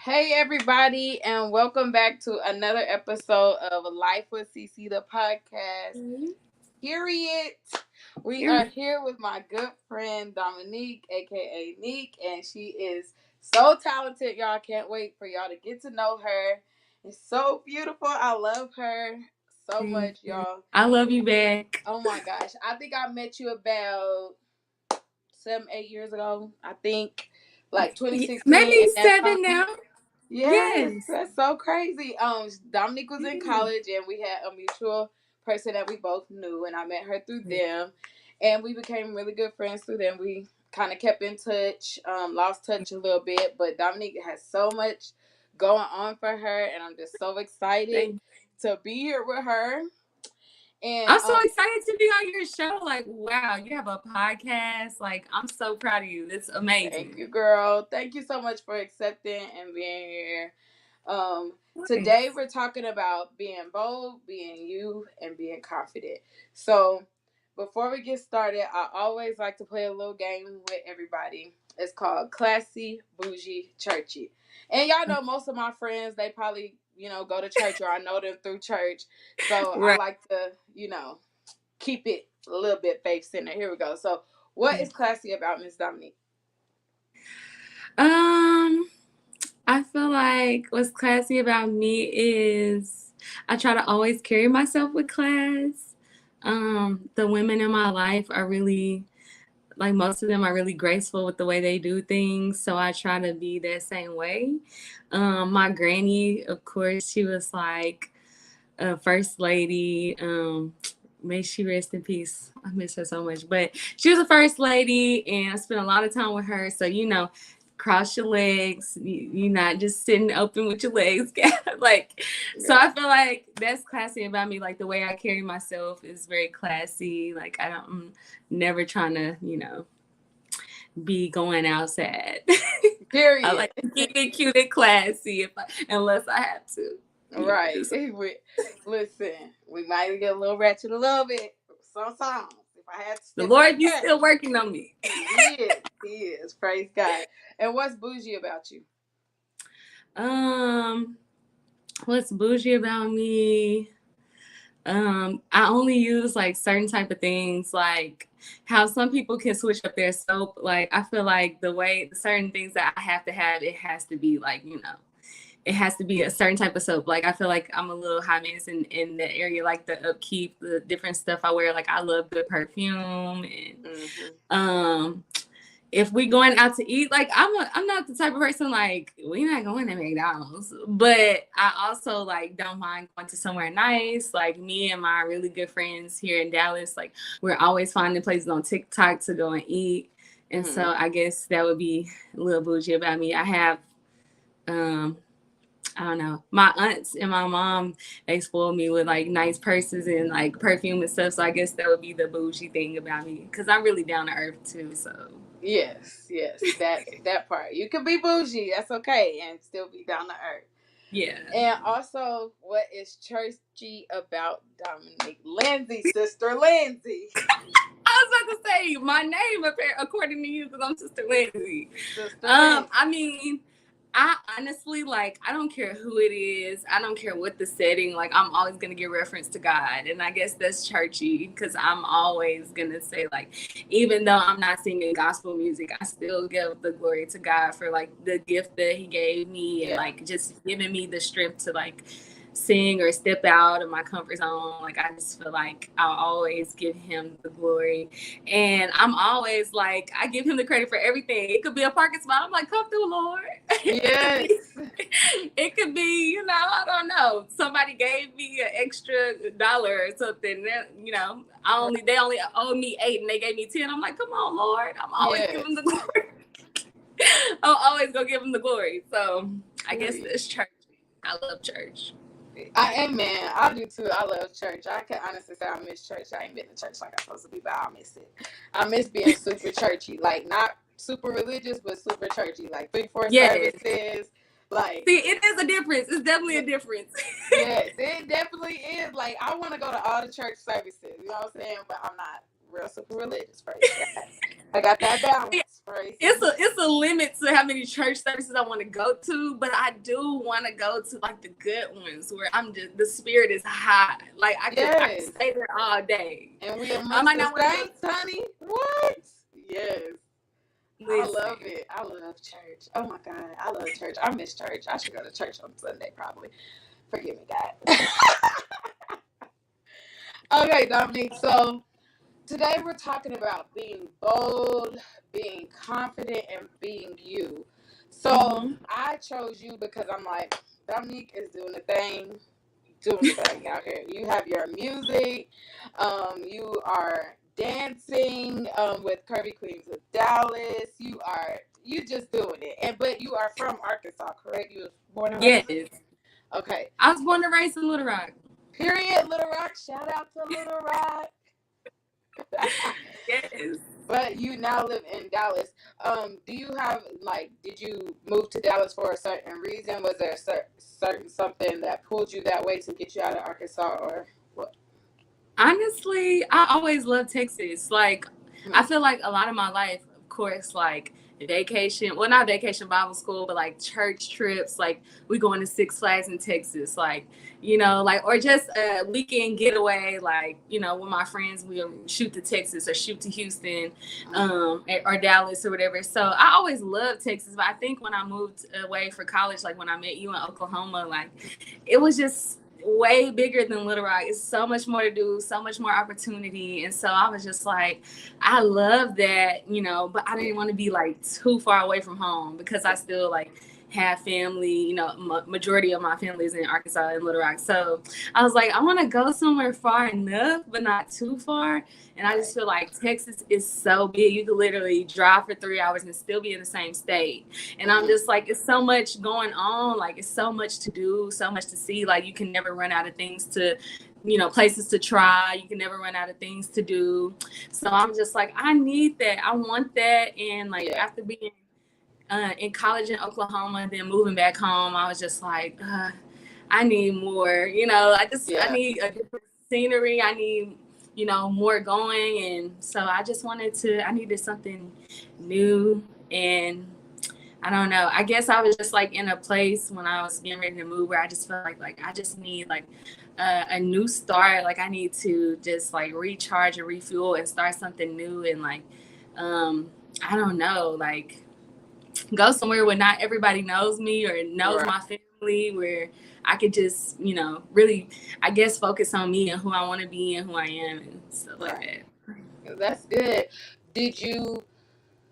Hey everybody, and welcome back to another episode of Life with CeCe, the podcast. Period. We are here with my good friend Dominique, aka Nick, and she is so talented. Y'all can't wait for y'all to get to know her. It's so beautiful. I love her so much, y'all. I love you back. Oh my gosh. I think I met you about 7, 8 years ago. I think like 2016. Maybe 7 now. Yes, that's so crazy. Dominique was in college, and we had a mutual person that we both knew, and I met her through them, and we became really good friends through them. We kind of kept in touch, lost touch a little bit, but Dominique has so much going on for her, and I'm just so excited to be here with her. And I'm so excited to be on your show. Like, wow, you have a podcast. Like, I'm so proud of you. It's amazing. Thank you, girl. Thank you so much for accepting and being here. Today we're talking about being bold, being you, and being confident. So before we get started, I always like to play a little game with everybody. It's called Classy, Bougie, Churchy. And y'all know most of my friends, they probably, go to church, or I know them through church. So I like to, keep it a little bit faith-centered. Here we go. So what is classy about Miss Dominique? I feel like what's classy about me is I try to always carry myself with class. The women in my life are really, like, most of them are really graceful with the way they do things. So I try to be that same way. My granny, of course, she was like a first lady. May she rest in peace. I miss her so much. But she was a first lady, and I spent a lot of time with her. So, cross your legs. You're not just sitting open with your legs. So I feel like that's classy about me. Like, the way I carry myself is very classy. Like, I'm never trying to, be going outside. Period. I like to keep it cute and classy unless I have to. Right. Listen, we might get a little ratchet a little bit sometimes. If I had to, the Lord, you still working on me. He is. Praise God. And what's bougie about you? What's bougie about me? I only use like certain type of things, like how some people can switch up their soap. Like, I feel like the certain things that I have to have, it has to be like, it has to be a certain type of soap. Like, I feel like I'm a little high maintenance in the area, like the upkeep, the different stuff I wear. Like, I love good perfume, and if we going out to eat, like, I'm not the type of person, like, we're not going to McDonald's, but I also, like, don't mind going to somewhere nice. Like, me and my really good friends here in Dallas, like, we're always finding places on TikTok to go and eat. And so I guess that would be a little bougie about me. I have, I don't know, my aunts and my mom, they spoiled me with like nice purses and like perfume and stuff. So I guess that would be the bougie thing about me, because I'm really down to earth too. So yes, that part. You can be bougie, that's okay, and still be down to earth. Yeah. And also, what is churchy about Dominique? Lindsay, Sister Lindsay. I was about to say my name according to you, because I'm Sister Lindsay. Sister Lindsay. I mean, I honestly, like, I don't care who it is. I don't care what the setting. Like, I'm always going to give reference to God. And I guess that's churchy, because I'm always going to say, like, even though I'm not singing gospel music, I still give the glory to God for, like, the gift that he gave me and, like, just giving me the strength to, like, sing or step out of my comfort zone. Like, I just feel like I'll always give him the glory, and I'm always like, I give him the credit for everything. It could be a parking spot, I'm like, come through, Lord. Yes. It could be, I don't know, somebody gave me an extra $1 or something that, they only owe me 8 and they gave me 10. I'm like, come on, Lord. I'm always giving him the glory. I'm always gonna give him the glory. So I guess it's church. I love church. Amen. I do too. I love church. I can honestly say I miss church. I ain't been to church like I'm supposed to be, but I miss it. I miss being super churchy. Like, not super religious, but super churchy. Like 3-4 services. Like, see, it is a difference. It's definitely a difference. Yes, it definitely is. Like, I want to go to all the church services. You know what I'm saying? But I'm not real super religious. First, I got that balance. crazy. It's a limit to how many church services I want to go to, but I do want to go to like the good ones where I'm just the spirit is high. Like I could Yes. stay there all day. And we I amongst might the not want to go. saints, honey. What? Yes. I love Listen, it. I love church. Oh my God. I love church. I miss church. I should go to church on Sunday, probably. Forgive me, God. Okay, Dominique. So today we're talking about being bold, being confident, and being you. So I chose you because I'm like, Dominique is doing the thing out here. You have your music. You are dancing with Curvy Queens of Dallas. You just doing it. But you are from Arkansas, correct? You was born and raised. yes, Okay. I was born and raised in Little Rock. Period. Little Rock. Shout out to Little Rock. Yes. But you now live in Dallas. Do you have did you move to Dallas for a certain reason? Was there a certain something that pulled you that way to get you out of Arkansas, or what? Honestly, I always loved Texas. Like, I feel like a lot of my life, of course, like vacation, well, not vacation Bible school, but like church trips, like we going to Six Flags in Texas, like, you know, like, or just a weekend getaway, like, you know, with my friends, we'll shoot to Texas or shoot to Houston, or Dallas or whatever. So I always loved Texas, but I think when I moved away for college, like when I met you in Oklahoma, like it was just way bigger than Little Rock. It's so much more to do, so much more opportunity. And so I was just like, I love that, you know, but I didn't want to be like too far away from home because I still like have family, you know, majority of my family is in Arkansas and Little Rock. So I was like, I want to go somewhere far enough, but not too far. And I just feel like Texas is so big. You could literally drive for 3 hours and still be in the same state. And I'm just like, it's so much going on. Like, it's so much to do, so much to see. Like, you can never run out of things to, you know, places to try. You can never run out of things to do. So I'm just like, I need that. I want that. And like, after being in college in Oklahoma and then moving back home, I was just like, I need more. You know, I need a different scenery. I need, you know, more going. And so I needed something new. And I don't know. I guess I was just like in a place when I was getting ready to move where I just felt like I just need like a new start. Like I need to just like recharge and refuel and start something new. And like, I don't know, like go somewhere where not everybody knows me or knows my family, where I could just, you know, really, I guess, focus on me and who I want to be and who I am and stuff like that. That's good.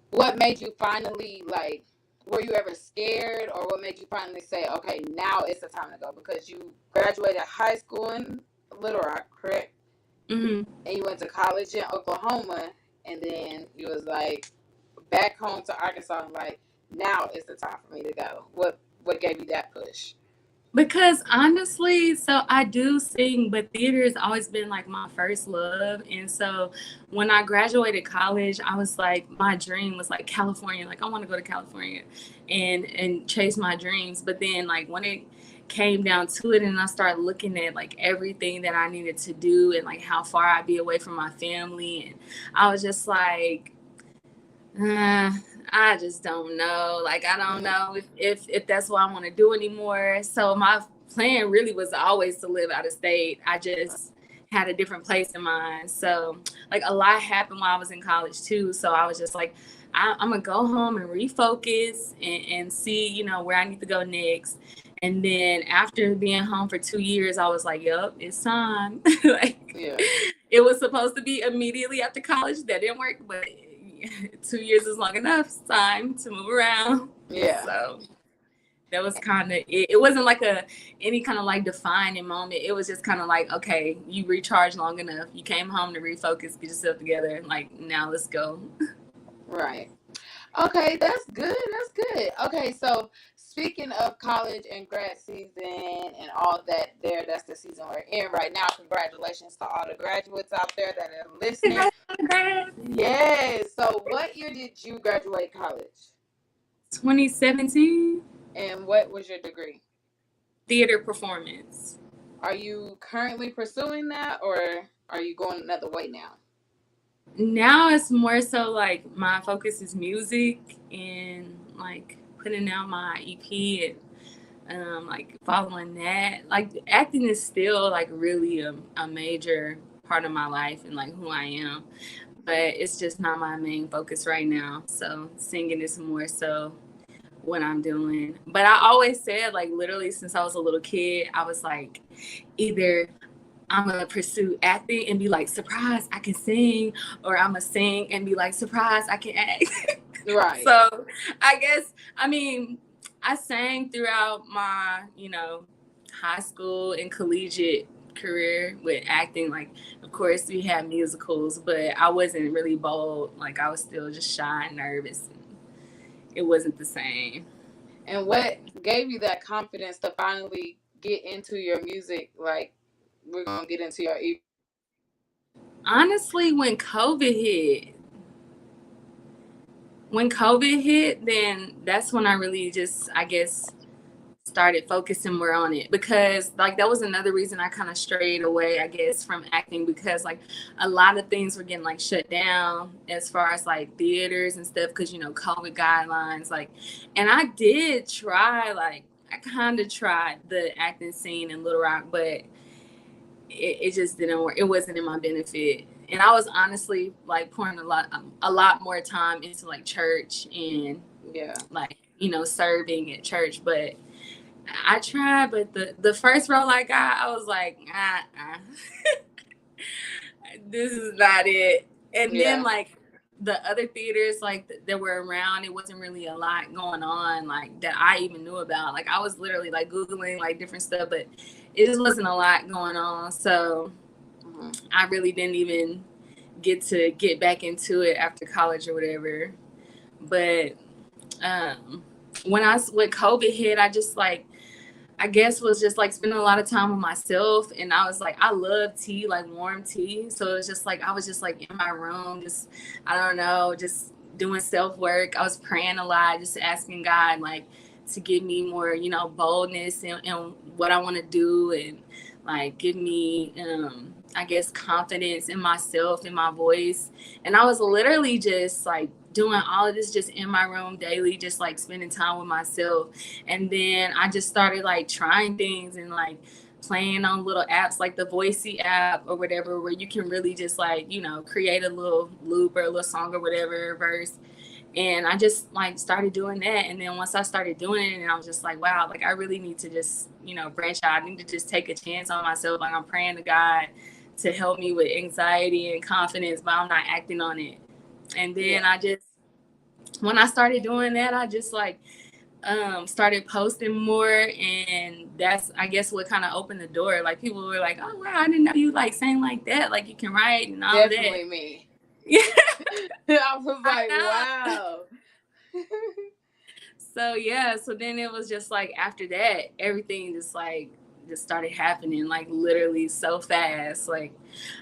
What made you finally, like, were you ever scared, or what made you finally say, okay, now it's the time to go? Because you graduated high school in Little Rock, correct? Mm-hmm. And you went to college in Oklahoma, and then you was like back home to Arkansas, and like, now is the time for me to go. What gave you that push? Because honestly, so I do sing, but theater has always been like my first love. And so when I graduated college, I was like, my dream was like California. Like I want to go to California and chase my dreams. But then like when it came down to it and I started looking at like everything that I needed to do and like how far I'd be away from my family, and I was just like, I just don't know. Like, I don't know if that's what I want to do anymore. So my plan really was always to live out of state. I just had a different place in mind. So like a lot happened while I was in college too. So I was just like, I'm going to go home and refocus and see, you know, where I need to go next. And then after being home for 2 years, I was like, yup, it's time. It was supposed to be immediately after college. That didn't work, but 2 years is long enough. It's time to move around. Yeah. So that was kind of it. It wasn't like any kind of like defining moment. It was just kind of like, okay, you recharged long enough. You came home to refocus, get yourself together, and like now let's go. Right. Okay, that's good. That's good. Okay, so speaking of college and grad season and all that that's the season we're in right now. Congratulations to all the graduates out there that are listening. Yes. So what year did you graduate college? 2017. And what was your degree? Theater performance. Are you currently pursuing that, or are you going another way now? Now it's more so like my focus is music and like putting out my EP and like following that. Like acting is still like really a major part of my life and like who I am, but it's just not my main focus right now. So singing is more so what I'm doing. But I always said, like, literally since I was a little kid, I was like, either I'm gonna pursue acting and be like, surprise, I can sing, or I'm gonna sing and be like, surprise, I can act. Right. So I guess, I mean, I sang throughout my, high school and collegiate career with acting. Like, of course, we had musicals, but I wasn't really bold. Like, I was still just shy and nervous. It wasn't the same. And But what gave you that confidence to finally get into your music? Like, we're gonna get into your honestly, when COVID hit, then that's when I really just, I guess, started focusing more on it, because like that was another reason I kind of strayed away, I guess, from acting, because like a lot of things were getting like shut down as far as like theaters and stuff, because COVID guidelines, like. And I did try, like, I kind of tried the acting scene in Little Rock, but it just didn't work. It wasn't in my benefit. And I was honestly like pouring a lot more time into like church and yeah. like serving at church. But I tried, but the first role I got, I was like, this is not it. And then Yeah. like the other theaters like that were around, it wasn't really a lot going on like that I even knew about. Like I was literally like Googling like different stuff, but it just wasn't a lot going on. So Mm-hmm. I really didn't even get back into it after college or whatever. But um, when COVID hit, I just like, I guess, was just like spending a lot of time with myself. And I was like, I love tea, like warm tea. So it was just like, I was just like in my room, just, I don't know, just doing self work. I was praying a lot, just asking God, like, to give me more, boldness in what I want to do, and like give me, I guess, confidence in myself, in my voice. And I was literally just like doing all of this just in my room daily, just like spending time with myself. And then I just started like trying things and like playing on little apps like the Voicey app or whatever, where you can really just like, create a little loop or a little song or whatever, verse. And I just like started doing that. And then once I started doing it, and I was just like, wow, like I really need to just, branch out. I need to just take a chance on myself. Like I'm praying to God to help me with anxiety and confidence, but I'm not acting on it. And then Yeah. when I started doing that, I just like started posting more, and that's, I guess, what kind of opened the door. Like people were like, oh wow, I didn't know you like sang like that, like you can write and all of that. Definitely me. Yeah. I was I like, know. wow. So yeah, so then it was just like after that, everything just started happening like literally so fast. Like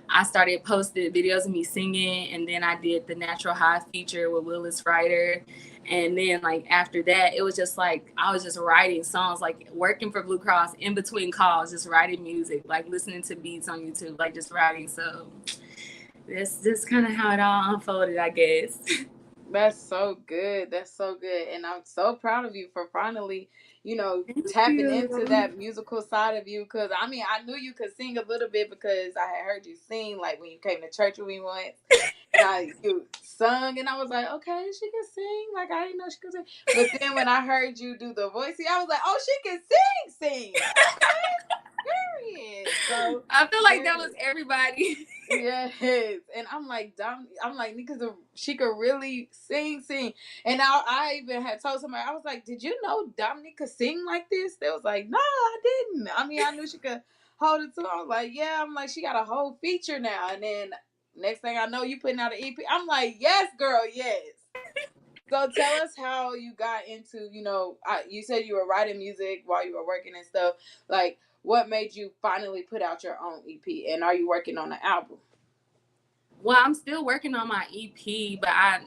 I started posting videos of me singing, and then I did the Natural High feature with Willis Ryder. And then like after that, it was just like I was just writing songs, like working for Blue Cross in between calls, just writing music, like listening to beats on YouTube, like just writing. So that's just kind of how it all unfolded, I guess. That's so good. That's so good. And I'm so proud of you for finally, Thank tapping into you. that musical side of you. Cause I mean, I knew you could sing a little bit because I had heard you sing like when you came to church with me once. And you sung, and I was like, okay, she can sing. Like I didn't know she could sing. But then when I heard you do the voice, I was like, oh, she can sing. Okay, period. So I feel like that was yes. everybody. Yes, and I'm like, I'm like, because she could really sing, and I even had told somebody, I was like, did you know Dominique could sing like this? They was like, no, I didn't. I mean, I knew she could hold it too. I was like, yeah. I'm like, she got a whole feature now, and then next thing I know, you putting out an EP. I'm like, yes, girl, yes. So tell us how you got into, you said you were writing music while you were working and stuff. Like, what made you finally put out your own EP, and are you working on an album? Well, I'm still working on my EP, but I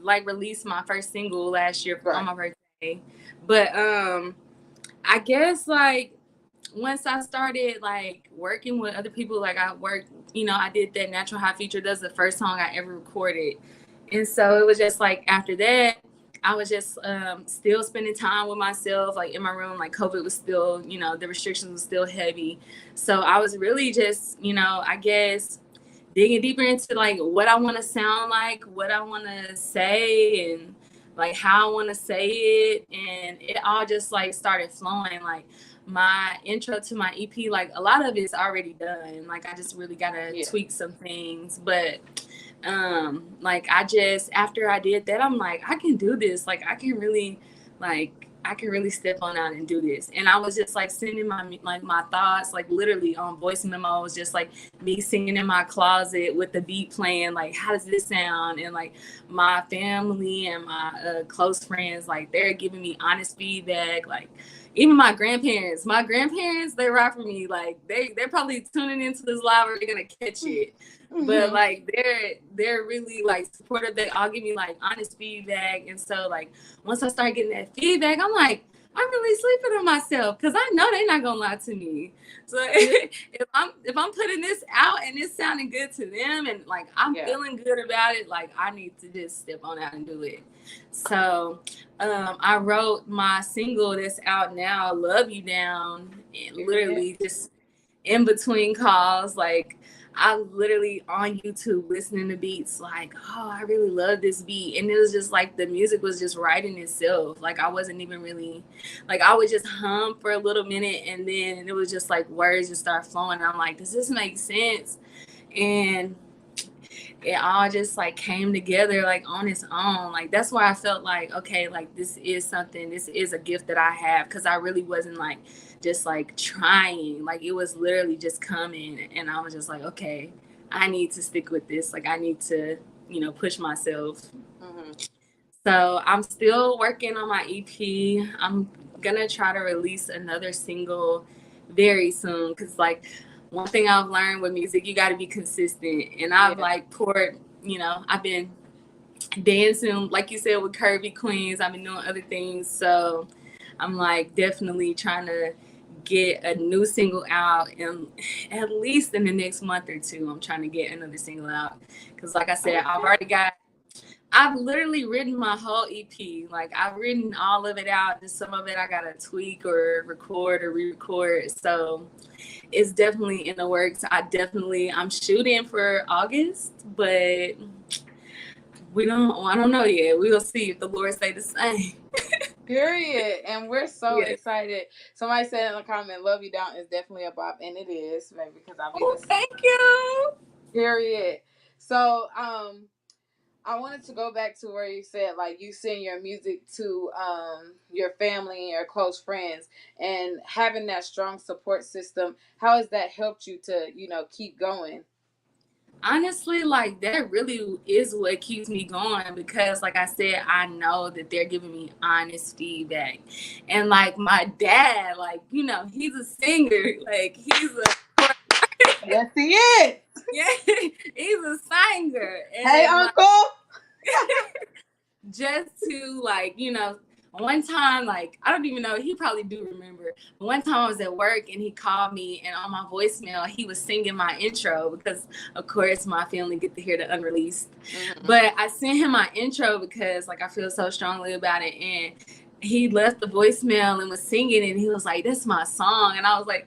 like released my first single last year on Right. my birthday. But I guess like once I started like working with other people, like I worked, I did that Natural High feature. That's the first song I ever recorded. And so it was just like after that, I was just still spending time with myself, like in my room. Like COVID was still, the restrictions were still heavy. So I was really just, I guess digging deeper into like what I want to sound like, what I want to say, and like how I want to say it. And it all just like started flowing. Like my intro to my EP, like a lot of it's already done. Like I just really got to tweak some things. But like I just, after I did that, I'm like, I can do this. Like I can really step on out and do this. And I was just like sending my thoughts, like literally on voice memos, just like me singing in my closet with the beat playing, like how does this sound? And like my family and my close friends, like they're giving me honest feedback. Like even my grandparents, they rock for me. Like they're probably tuning into this live or they're gonna catch it. But like they're really like supportive. They all give me like honest feedback. And so like once I start getting that feedback, I'm like, I'm really sleeping on myself because I know they're not gonna lie to me. So if I'm putting this out and it's sounding good to them and like I'm feeling good about it, like I need to just step on out and do it. So I wrote my single that's out now, Love You Down, and literally just in between calls, like I literally on YouTube listening to beats like, oh, I really love this beat. And it was just like the music was just writing itself. Like I wasn't even really, like I would just hum for a little minute and then it was just like words just start flowing. And I'm like, does this make sense? And it all just like came together like on its own. Like that's why I felt like, okay, like this is a gift that I have, because I really wasn't like just like trying. Like it was literally just coming and I was just like, okay, I need to stick with this. Like I need to, push myself. So I'm still working on my EP. I'm gonna try to release another single very soon, because like one thing I've learned with music, you got to be consistent. And I've like poured, I've been dancing, like you said, with Curvy Queens. I've been doing other things. So I'm like definitely trying to get a new single out, and at least in the next month or two, I'm trying to get another single out. Because like I said, I've literally written my whole EP. Like I've written all of it out. Just some of it I gotta tweak or record or re-record. So it's definitely in the works. I'm shooting for August, but I don't know yet. We'll see if the Lord say the same. Period. And we're so excited. Somebody said in the comment, Love You Down is definitely a bop, and it is, maybe because I'll be listening. Thank you. Period. So I wanted to go back to where you said like you send your music to your family and your close friends, and having that strong support system. How has that helped you to keep going? Honestly, like that really is what keeps me going, because like I said, I know that they're giving me honest feedback. And like my dad, like he's a singer, like he's a yes he is. Yeah, he's a singer. And hey uncle. Just to like one time, like I don't even know, he probably do remember, but one time I was at work and he called me, and on my voicemail he was singing my intro, because of course my family get to hear the unreleased. But I sent him my intro because like I feel so strongly about it, and he left the voicemail and was singing, and he was like, that's my song. And I was like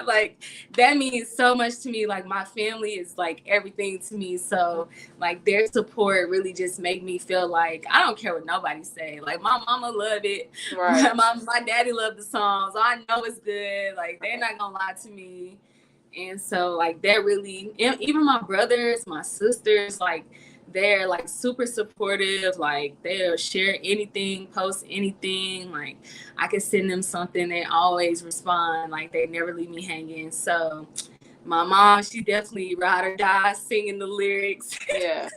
like that means so much to me. Like my family is like everything to me. So like their support really just make me feel like I don't care what nobody say. Like my mama love it. Right. My daddy love the songs. So I know it's good. Like they're not gonna lie to me. And so like that really, even my brothers, my sisters, like they're like super supportive. Like they'll share anything, post anything. Like I can send them something, they always respond. Like they never leave me hanging. So my mom, she definitely ride or die singing the lyrics. Yeah.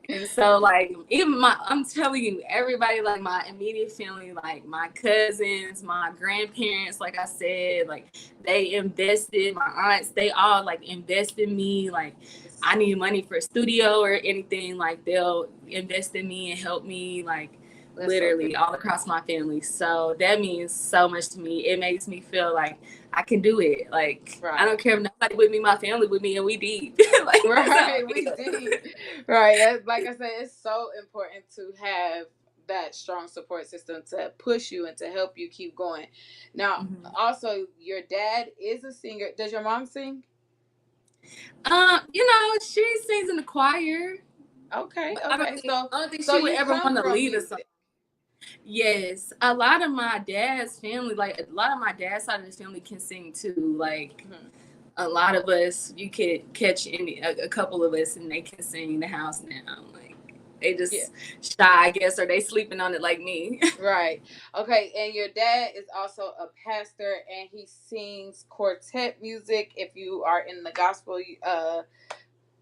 And so like even I'm telling you, everybody, like my immediate family, like my cousins, my grandparents, like I said, like they invested, my aunts, they all like invest in me. Like I need money for a studio or anything, like they'll invest in me and help me like That's so good. literally all across my family. So that means so much to me. It makes me feel like I can do it. Like I Right. don't care if nobody with me, my family with me, and we deep. Like that's how Right, I we feel. did. Right. Like I said, it's so important to have that strong support system to push you and to help you keep going. Now, Mhm. also, your dad is a singer. Does your mom sing? She sings in the choir, Okay, but okay. I don't think So she would you ever come want to from lead a song. music. Yes, a lot of my dad's family, like a lot of my dad's side of his family, can sing too. Like Hmm. a lot of us, you could catch a couple of us, and they can sing the house now. Like they Yeah. just shy, I guess, or they sleeping on it like me. Right. Okay. And your dad is also a pastor, and he sings quartet music. If you are in the gospel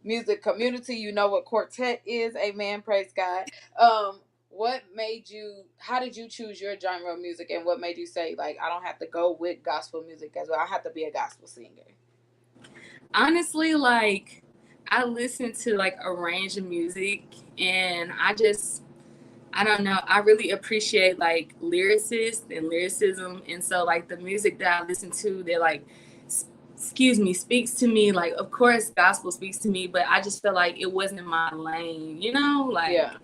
music community, you know what quartet is. Amen. Praise God. What made you? How did you choose your genre of music, and what made you say like I don't have to go with gospel music as well? I have to be a gospel singer. Honestly, like I listen to like a range of music, and I don't know. I really appreciate like lyricists and lyricism, and so like the music that I listen to, that like, excuse me, speaks to me. Like, of course, gospel speaks to me, but I just feel like it wasn't my lane. Yeah.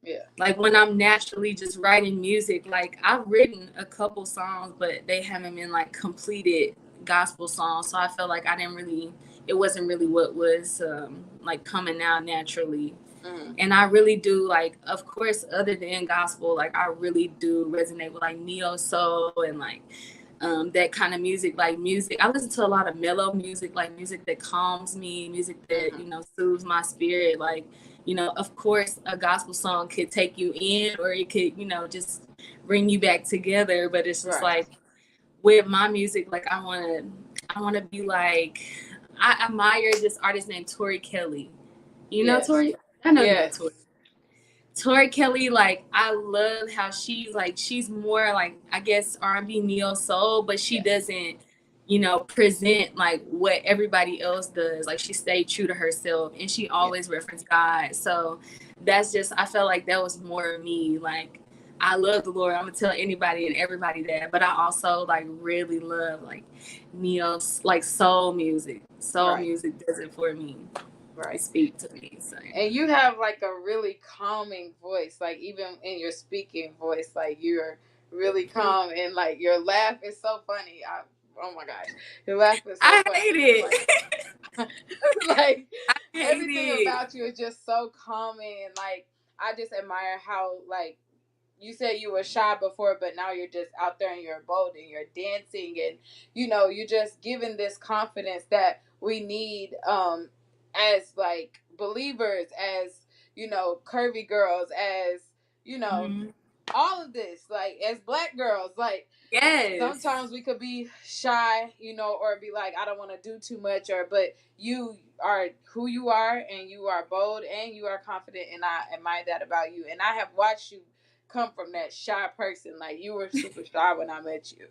Yeah. Like when I'm naturally just writing music. Like I've written a couple songs, but they haven't been like completed gospel songs. So I felt like I didn't really. It wasn't really what was like coming out naturally. Mm-hmm. And I really do, like, of course, other than gospel, like I really do resonate with like neo soul and like that kind of music. Like music, I listen to a lot of mellow music, like music that calms me, music that Mm-hmm. soothes my spirit. Like, of course, a gospel song could take you in, or it could just bring you back together. But it's just Right. like with my music, like I want to be like, I admire this artist named Tori Kelly. You know Yes. Tori? I know you know Yes. Tori. Tori Kelly, like I love how she's more like, I guess, R&B neo soul, but she Yes. doesn't, present like what everybody else does. Like she stayed true to herself, and she Yeah. always referenced God. So that's just, I felt like that was more of me. Like I love the Lord. I'm gonna tell anybody and everybody that, but I also like really love like neo, like soul music. Soul Right. music does it for me. It Right. speaks to me. So. And you have like a really calming voice, like even in your speaking voice, like you're really calm, and like your laugh is so funny. Oh my gosh, your laugh is so I funny. hate It's like it. like I hate everything it. about you is just so calming, and like I just admire how like you said you were shy before, but now you're just out there and you're bold and you're dancing, and you're just giving this confidence that we need as like believers, as curvy girls, as you know Mhm. all of this, like as black girls, like Yes. sometimes we could be shy, or be like, I don't want to do too much, but you are who you are, and you are bold, and you are confident, and I admire that about you. And I have watched you come from that shy person. Like you were super shy when I met you,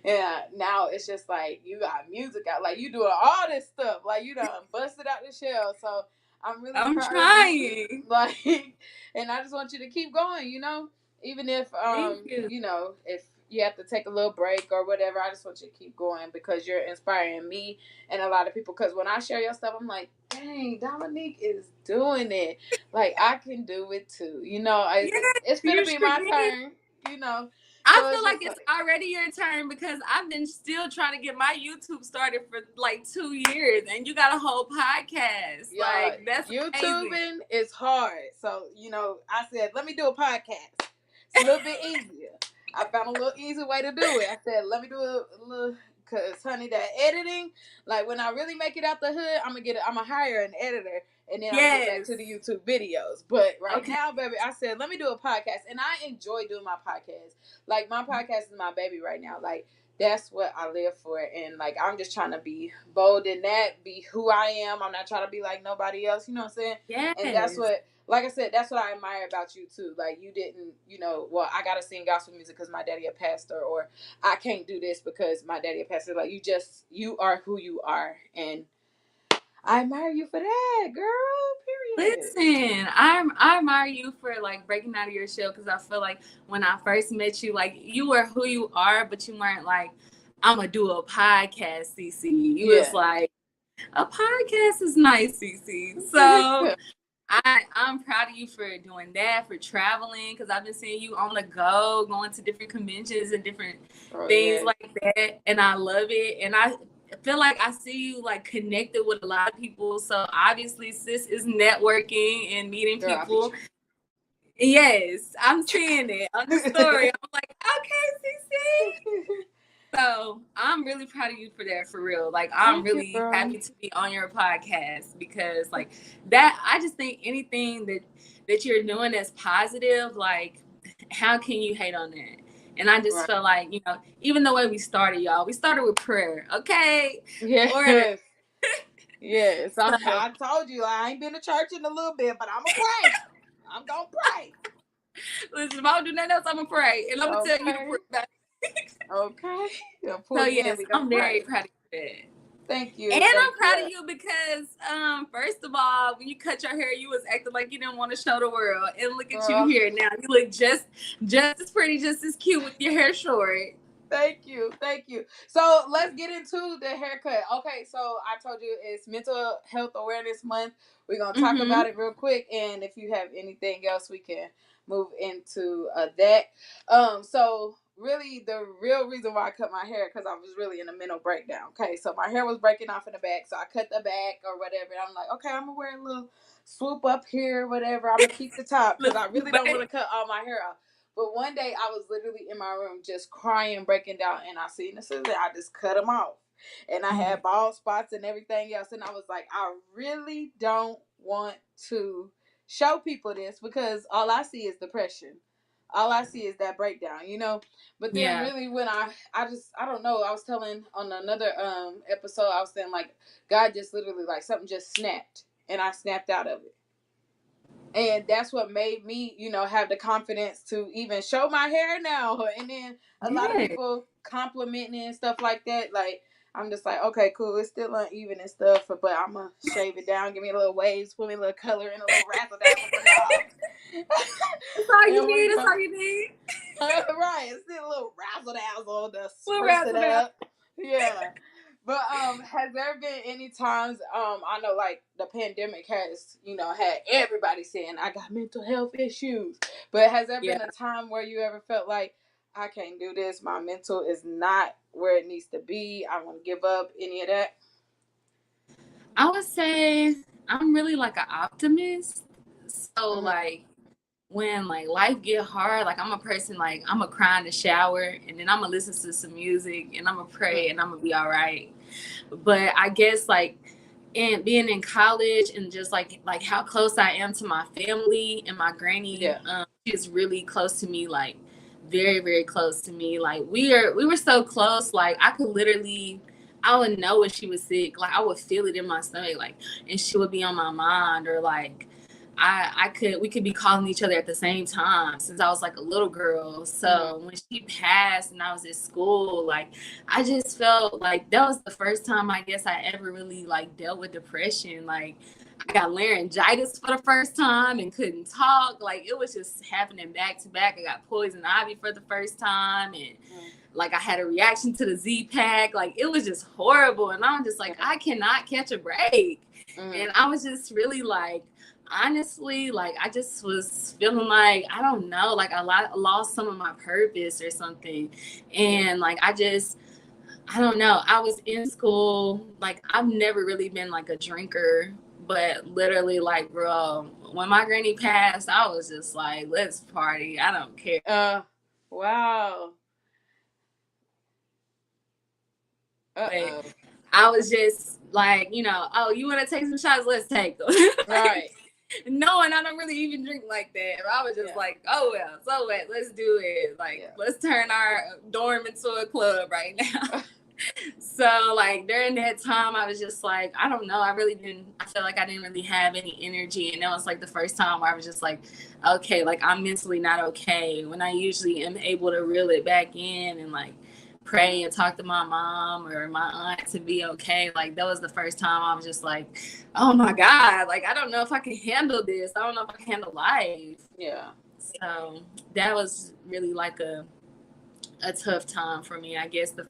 and now it's just like you got music out, like you doing all this stuff, like you done busted out the shell. So I'm really I'm proud of you, trying. like, and I just want you to keep going. Even if Thank you. if you have to take a little break or whatever, I just want you to keep going because you're inspiring me and a lot of people. Because when I share your stuff, I'm like, dang, Dominique is doing it. Like I can do it too. Yes, It's gonna you be sure my did. turn. I So feel it's like just it's like, already your turn because I've been still trying to get my YouTube started for like 2 years, and you got a whole podcast. y'all, Like that's amazing. YouTubing is hard. So I said, let me do a podcast. It's a little bit easier. I found a little easy way to do it. I said, let me do a little, cause honey, that editing, like when I really make it out the hood, I'm gonna hire an editor, and then I'm gonna get back Yes. to the YouTube videos. But right Okay. now, baby, I said, let me do a podcast, and I enjoy doing my podcast. Like my podcast is my baby right now. Like that's what I live for, and like I'm just trying to be bold in that, be who I am. I'm not trying to be like nobody else. You know what I'm saying? And that's Yes. what, like I said, that's what I admire about you too. Like you didn't, well, I gotta sing gospel music because my daddy a pastor, or I can't do this because my daddy a pastor. Like you are who you are, and I admire you for that, girl. Period. Listen, I admire you for like breaking out of your shell because I feel like when I first met you, like you were who you are, but you weren't like, I'm gonna do a podcast, CeCe. You was Yeah. like, a podcast is nice, CeCe. So I'm proud of you for doing that, for traveling, because I've been seeing you on the go, going to different conventions and different Oh things yeah. like that, and I love it. And I feel like I see you like connected with a lot of people. So obviously, sis is networking and meeting Girl, I'll be people. Yes, I'm seeing it on the story. I'm like, okay, CeCe. So I'm really proud of you for that, for real. Like I'm Thank you, really girl. happy to be on your podcast because like that I just think anything that you're doing that's positive, like how can you hate on that? And I just Right. felt like, you know, even the way we started, y'all, we started with prayer, okay? Order. Yes. Yes. So I told you I ain't been to church in a little bit, but I'ma pray. I'm gonna pray. listen, if I don't do nothing else, I'm gonna pray. And I'm gonna tell you to Okay. pray. Okay. You'll So pull me in. yes, We gonna I'm very pray. proud of you for that. Thank And you. I'm Thank proud you. of you because, first of all, when you cut your hair, you was acting like you didn't want to show the world. And look at you Girl. here now. You look just as pretty, just as cute with your hair short. Thank you. Thank you. So let's get into the haircut. Okay, so I told you it's Mental Health Awareness Month. We're gonna talk Mm-hmm. about it real quick, and if you have anything else, we can move into that. So really, the real reason why I cut my hair because I was really in a mental breakdown. Okay, so my hair was breaking off in the back, so I cut the back or whatever. And I'm like, okay, I'm gonna wear a little swoop up here, whatever. I'm gonna keep the top because I really don't want to cut all my hair off. But one day I was literally in my room just crying, breaking down, and I seen the scissors. I just cut them off, and I had bald spots and everything else. And I was like, I really don't want to show people this because all I see is depression. All I see is that breakdown. But then Yeah. really when I don't know. I was telling on another episode. I was saying like God just literally like something just snapped, and I snapped out of it, and that's what made me have the confidence to even show my hair now. And then a lot of Yeah. people complimenting and stuff like that, like I'm just like, okay, cool, it's still uneven and stuff, but I'm gonna shave it down, give me a little waves, put me a little color and a little razzle dazzle for y'all. That's all you And need. we That's go all you need. right, it's still a little razzle dazzle to We'll spruce it razzle dazzle. up. Yeah. But has there been any times I know like the pandemic has had everybody saying I got mental health issues, but has there Yeah. been a time where you ever felt like I can't do this, my mental is not where it needs to be, I want to give up, any of that? I would say I'm really like an optimist. So Mm-hmm. like when like life get hard, like I'm a person like I'm gonna cry in the shower and then I'm gonna listen to some music and I'm gonna pray and I'm gonna be all right. But I guess like and being in college and just like how close I am to my family and my granny, Yeah. she's really close to me, like very very close to me. Like we were so close, like I could literally. I would know when she was sick, like I would feel it in my stomach, like, and she would be on my mind, or like we could be calling each other at the same time since I was like a little girl. Mm-hmm. So when she passed and I was at school, like I just felt like that was the first time I guess I ever really like dealt with depression. Like I got laryngitis for the first time and couldn't talk. Like it was just happening back to back. I got poison ivy for the first time, and like I had a reaction to the Z pack. Like it was just horrible. And I'm just like, Yeah. I cannot catch a break. Mm-hmm. And I was just really like, honestly, like I just was feeling like I don't know, like lost some of my purpose or something. Yeah. And like I don't know, I was in school, like I've never really been like a drinker, but literally like bro, when my granny passed, I was just like, let's party, I don't care. Wow. But Uh-oh. I was just like, oh, you want to take some shots, let's take them. Right. Knowing I don't really even drink like that. I was just Yeah. like, oh well, so what? Let's do it. Like, Yeah. let's turn our dorm into a club right now. So like during that time, I was just like, I don't know. I felt like I didn't really have any energy. And that was like the first time where I was just like, okay, like I'm mentally not okay, when I usually am able to reel it back in and like pray and talk to my mom or my aunt to be okay. Like that was the first time I was just like, oh my God, like I don't know if I can handle this. I don't know if I can handle life. Yeah. So that was really like a tough time for me. I guess the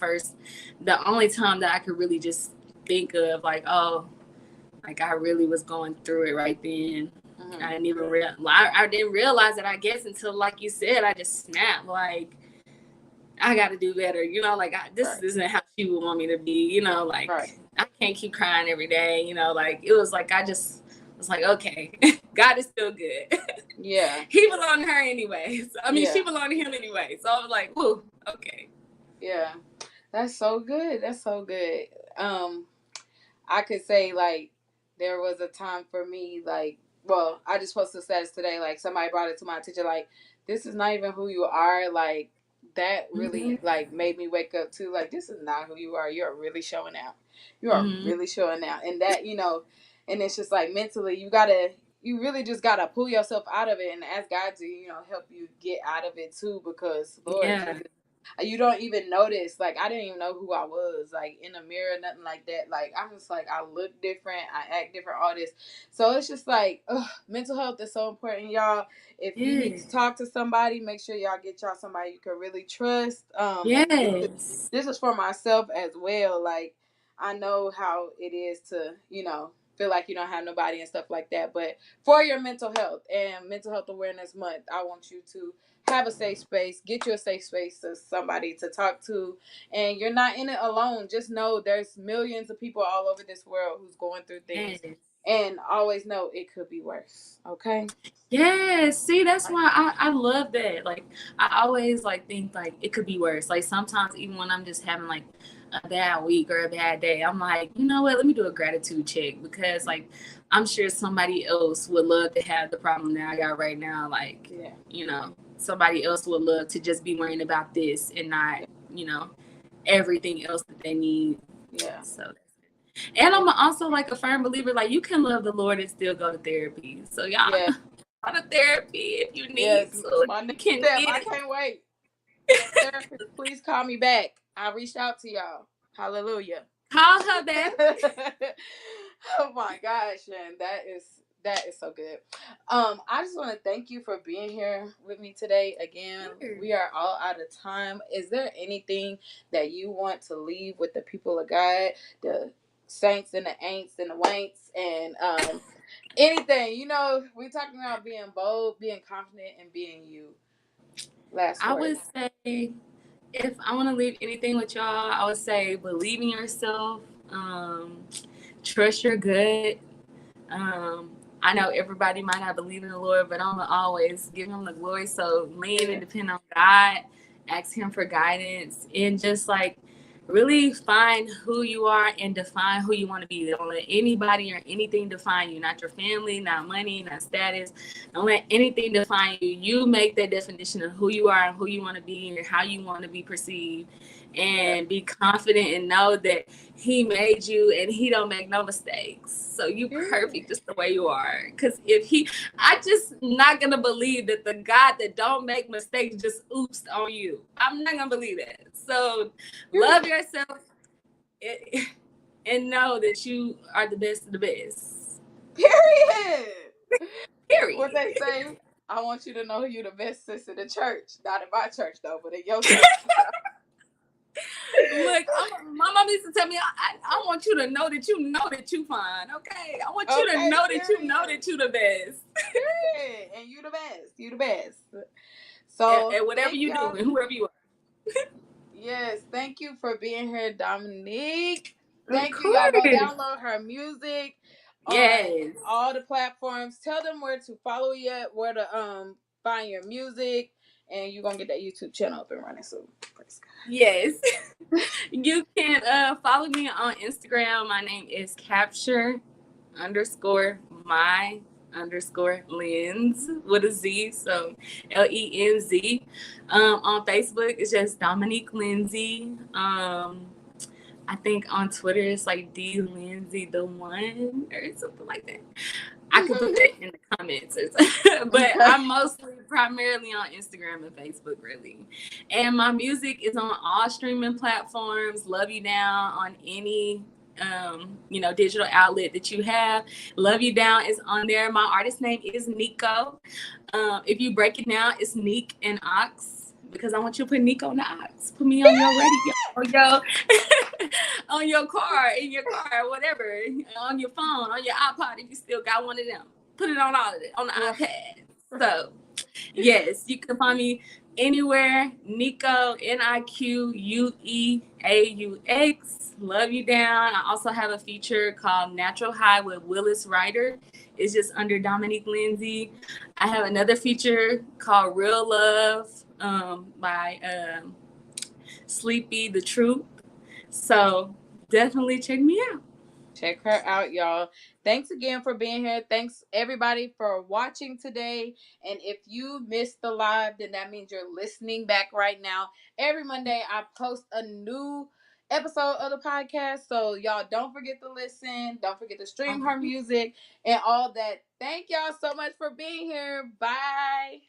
only time that I could really just think of like, oh, like I really was going through it right then. I didn't even I didn't realize it, I guess, until like you said, I just snapped. Like I got to do better, you know. Like this isn't how she would want me to be, you know. Like I can't keep crying every day, you know. Like it was like I just was like, okay, God is still good. Yeah. He belonged to her anyway. So, I mean, she belonged to him anyway. So I was like, whoa, okay. Yeah, that's so good. That's so good. I could say like there was a time for me like, well, I just posted a status today, like somebody brought it to my attention, like this is not even who you are. Like that really like made me wake up to like this is not who you are. You're really showing out. You are really showing out, and that and it's just like mentally you really just gotta pull yourself out of it and ask God to help you get out of it too, because Lord Jesus, you don't even notice. Like I didn't even know who I was, like in the mirror, nothing like that. Like I'm just like I look different, I act different, all this. So it's just like mental health is so important, y'all. If you need to talk to somebody, make sure y'all get y'all somebody you can really trust. This is for myself as well. Like I know how it is to feel like you don't have nobody and stuff like that. But for your mental health and Mental Health Awareness Month, I want you to have a safe space. Get you a safe space to somebody to talk to. And you're not in it alone. Just know there's millions of people all over this world who's going through things. And always know it could be worse. Okay? Yes. See, that's why I love that. Like I always like think like it could be worse. Like sometimes even when I'm just having like a bad week or a bad day, I'm like, you know what, let me do a gratitude check, because like I'm sure somebody else would love to have the problem that I got right now. Like, somebody else would love to just be worrying about this and not, everything else that they need. Yeah. So and I'm also like a firm believer, like you can love the Lord and still go to therapy. So y'all go to therapy if you need. So my next can step. get I it. can't wait. Therapist, please call me back. I reached out to y'all. Hallelujah. Call her back. Oh my gosh, and that is so good. I just want to thank you for being here with me today. Again, we are all out of time. Is there anything that you want to leave with the people of God, the saints and the ain'ts and the wanks, and anything? We're talking about being bold, being confident, and being you. Last word. I would say, if I want to leave anything with y'all, I would say believe in yourself, trust your gut. I know everybody might not believe in the Lord, but I'm gonna always give him the glory. So lean and depend on God, ask him for guidance, and just like really find who you are and define who you want to be. Don't let anybody or anything define you, not your family, not money, not status. Don't let anything define you. You make that definition of who you are and who you want to be and how you want to be perceived. And be confident and know that he made you and he don't make no mistakes. So you perfect just the way you are. Because I just not going to believe that the God that don't make mistakes just oops on you. I'm not going to believe that. So love yourself and know that you are the best of the best. Period. What they say, I want you to know you're the best sis in the church. Not in my church, though, but in your church. Look, my mom used to tell me, I want you to know that you fine, okay? I want you to know that you know that you the best. Period. And you the best. You the best. So and whatever you do and whoever you are. Yes, thank you for being here, Dominique. Thank you. Y'all go download her music on all the platforms. Tell them where to follow you at, where to find your music, and you're gonna get that YouTube channel up and running soon. Yes. You can follow me on Instagram. My name is capture_my_lens with a Z. So LENZ. On Facebook, it's just Dominique Lindsay. I think on Twitter it's like D Lindsay the one or something like that. I could put that in the comments. But I'm mostly primarily on Instagram and Facebook, really. And my music is on all streaming platforms. Love You Down on any digital outlet that you have. Love You Down is on there. My artist name is Niqueaux. If you break it down, it's Nick and Ox, because I want you to put Nico on the Ox. Put me on your radio, on your on your car, in your car, whatever, on your phone, on your iPod if you still got one of them. Put it on all of it, on the iPad. So yes, you can find me anywhere. Niqueaux, Niqueaux. Love You Down. I also have a feature called Natural High with Willis Ryder. It's just under Dominique Lindsay. I have another feature called Real Love by Sleepy the Truth. So definitely check me out. Check her out, y'all. Thanks again for being here. Thanks everybody for watching today. And if you missed the live, then that means you're listening back right now. Every Monday, I post a new episode of the podcast. So y'all don't forget to listen. Don't forget to stream her music and all that. Thank y'all so much for being here. Bye.